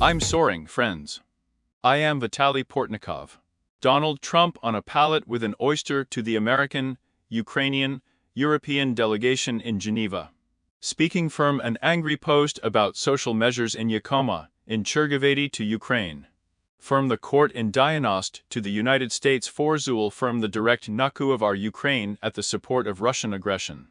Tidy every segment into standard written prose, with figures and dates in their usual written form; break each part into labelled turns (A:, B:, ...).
A: I'm soaring, friends. I am Vitaly Portnikov. Donald Trump on a pallet with an oyster to the American, Ukrainian, European delegation in Geneva. Speaking from an angry post about social measures in Yakoma, in Chergivety to Ukraine. From the court in Dianost to the United States for Zul from the direct naku of our Ukraine at the support of Russian aggression.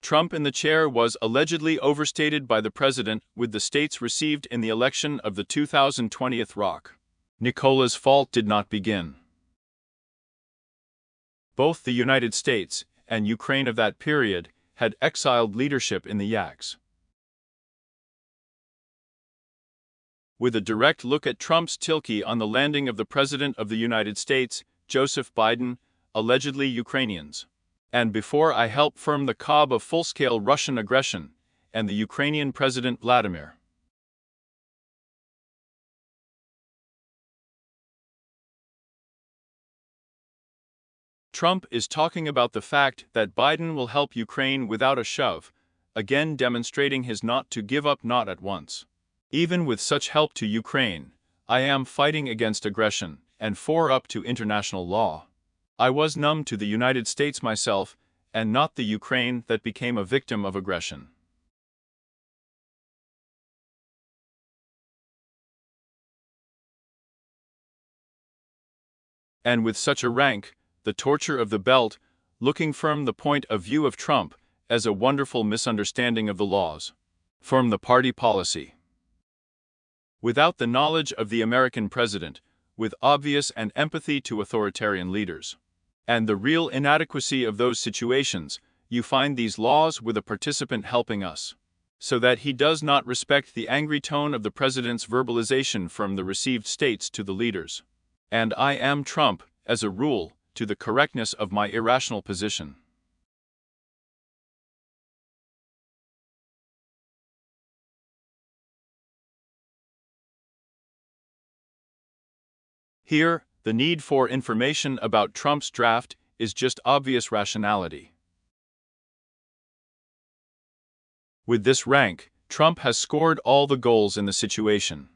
A: Trump in the chair was allegedly overstated by the president with the states received in the election of the 2020 rock. Nicola's fault did not begin. Both the United States and Ukraine of that period had exiled leadership in the Yaks. With a direct look at Trump's tilke on the landing of the President of the United States, Joseph Biden, allegedly Ukrainians. And before I help firm the cob of full-scale Russian aggression, and the Ukrainian President Vladimir. Trump is talking about the fact that Biden will help Ukraine without a shove, again demonstrating his not to give up not at once. Even with such help to Ukraine, I am fighting against aggression, and for up to international law. I was numb to the United States myself, and not the Ukraine that became a victim of aggression. And with such a rank, the torture of the belt, looking from the point of view of Trump, as a wonderful misunderstanding of the laws. From the party policy. Without the knowledge of the American president, with obvious and empathy to authoritarian leaders. And the real inadequacy of those situations, you find these laws with a participant helping us. So that he does not respect the angry tone of the president's verbalization from the received states to the leaders. And I am Trump, as a rule, to the correctness of my irrational position. Here, the need for information about Trump's draft is just obvious rationality. With this rank, Trump has scored all the goals in the situation.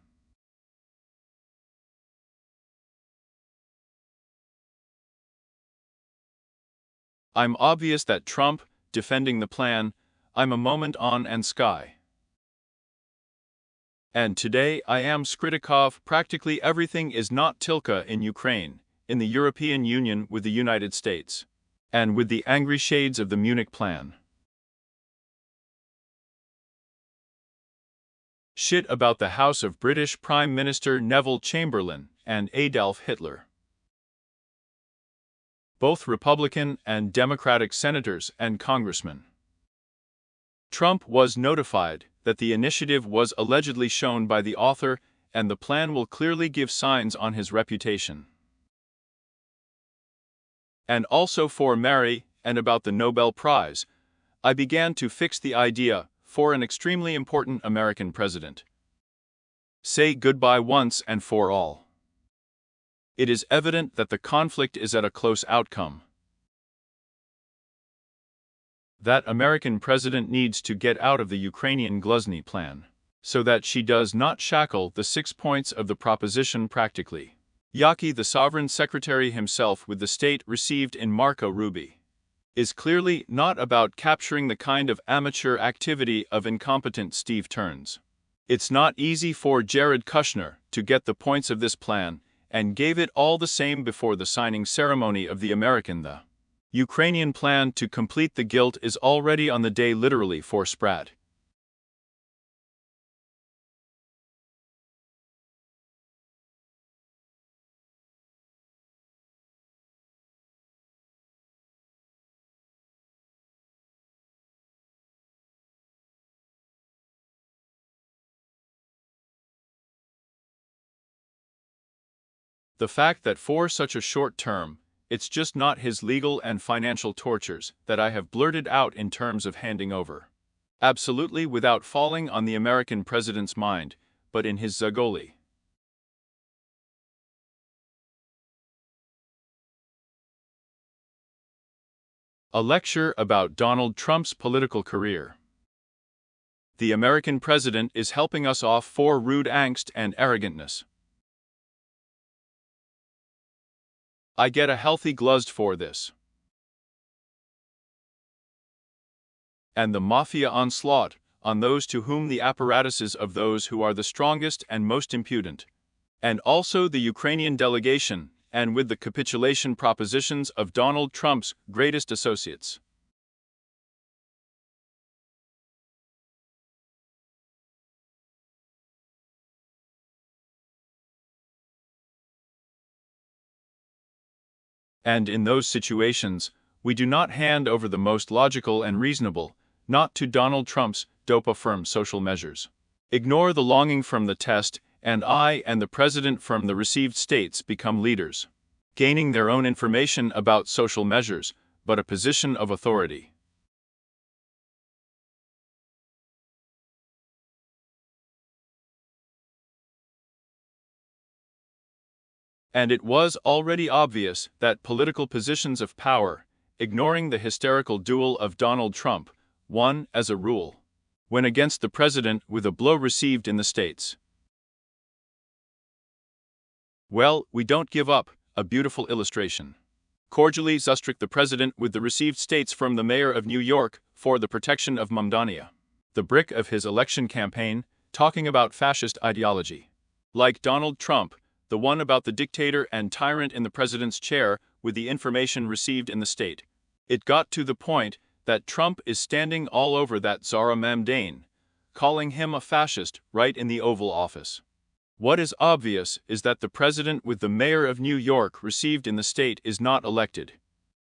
A: I'm obvious that Trump, defending the plan, I'm a moment on and sky. And today I am Skritikov, practically everything is not Tilka in Ukraine, in the European Union with the United States. And with the angry shades of the Munich plan. Shit about the house of British Prime Minister Neville Chamberlain and Adolf Hitler. Both Republican and Democratic senators and congressmen. Trump was notified that the initiative was allegedly shown by the author, and the plan will clearly give signs on his reputation. And also for Mary, and about the Nobel Prize, I began to fix the idea for an extremely important American president. Say goodbye once and for all. It is evident that the conflict is at a close outcome. That American president needs to get out of the Ukrainian Gluzny plan, so that she does not shackle the 6 points of the proposition practically. Yaki, the sovereign secretary himself with the state received in Marco Ruby, is clearly not about capturing the kind of amateur activity of incompetent Steve Turns. It's not easy for Jared Kushner to get the points of this plan, and gave it all the same before the signing ceremony of the American the Ukrainian plan to complete the guilt is already on the day literally for Sprat. The fact that for such a short term, it's just not his legal and financial tortures that I have blurted out in terms of handing over. Absolutely without falling on the American president's mind, but in his Zagoli. A lecture about Donald Trump's political career. The American president is helping us off for rude angst and arrogantness. I get a healthy gluzd for this. And the mafia onslaught on those to whom the apparatuses of those who are the strongest and most impudent. And also the Ukrainian delegation, and with the capitulation propositions of Donald Trump's greatest associates. And in those situations, we do not hand over the most logical and reasonable, not to Donald Trump's dope-affirmed social measures. Ignore the longing from the test, and I and the president from the received states become leaders, gaining their own information about social measures, but a position of authority. And it was already obvious that political positions of power, ignoring the hysterical duel of Donald Trump, won, as a rule, when against the president with a blow received in the states. Well, we don't give up, a beautiful illustration. Cordially Zustrick the president with the received states from the mayor of New York for the protection of Mamdania, the brick of his election campaign, talking about fascist ideology. Like Donald Trump, the one about the dictator and tyrant in the president's chair with the information received in the state. It got to the point that Trump is standing all over that Zara Mamdane, calling him a fascist right in the Oval Office. What is obvious is that the president with the mayor of New York received in the state is not elected,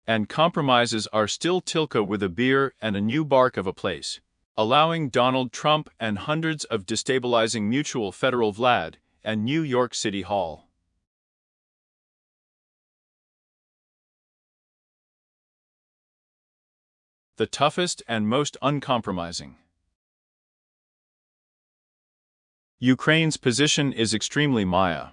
A: and compromises are still Tilka with a beer and a new bark of a place, allowing Donald Trump and hundreds of destabilizing mutual federal Vlad and New York City Hall. The toughest and most uncompromising. Ukraine's position is extremely Maya.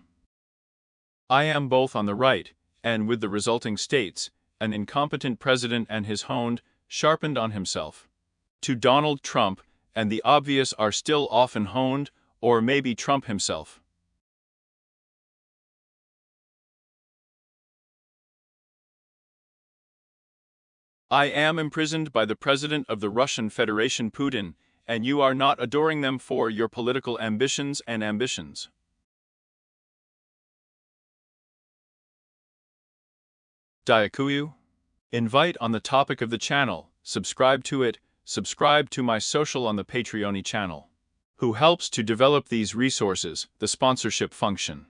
A: I am both on the right, and with the resulting states, an incompetent president and his honed, sharpened on himself. To Donald Trump, and the obvious are still often honed, or maybe Trump himself. I am imprisoned by the President of the Russian Federation Putin, and you are not adoring them for your political ambitions and ambitions. Diakuyu? Invite on the topic of the channel, subscribe to it, subscribe to my social on the Patreon channel. Who helps to develop these resources, the sponsorship function.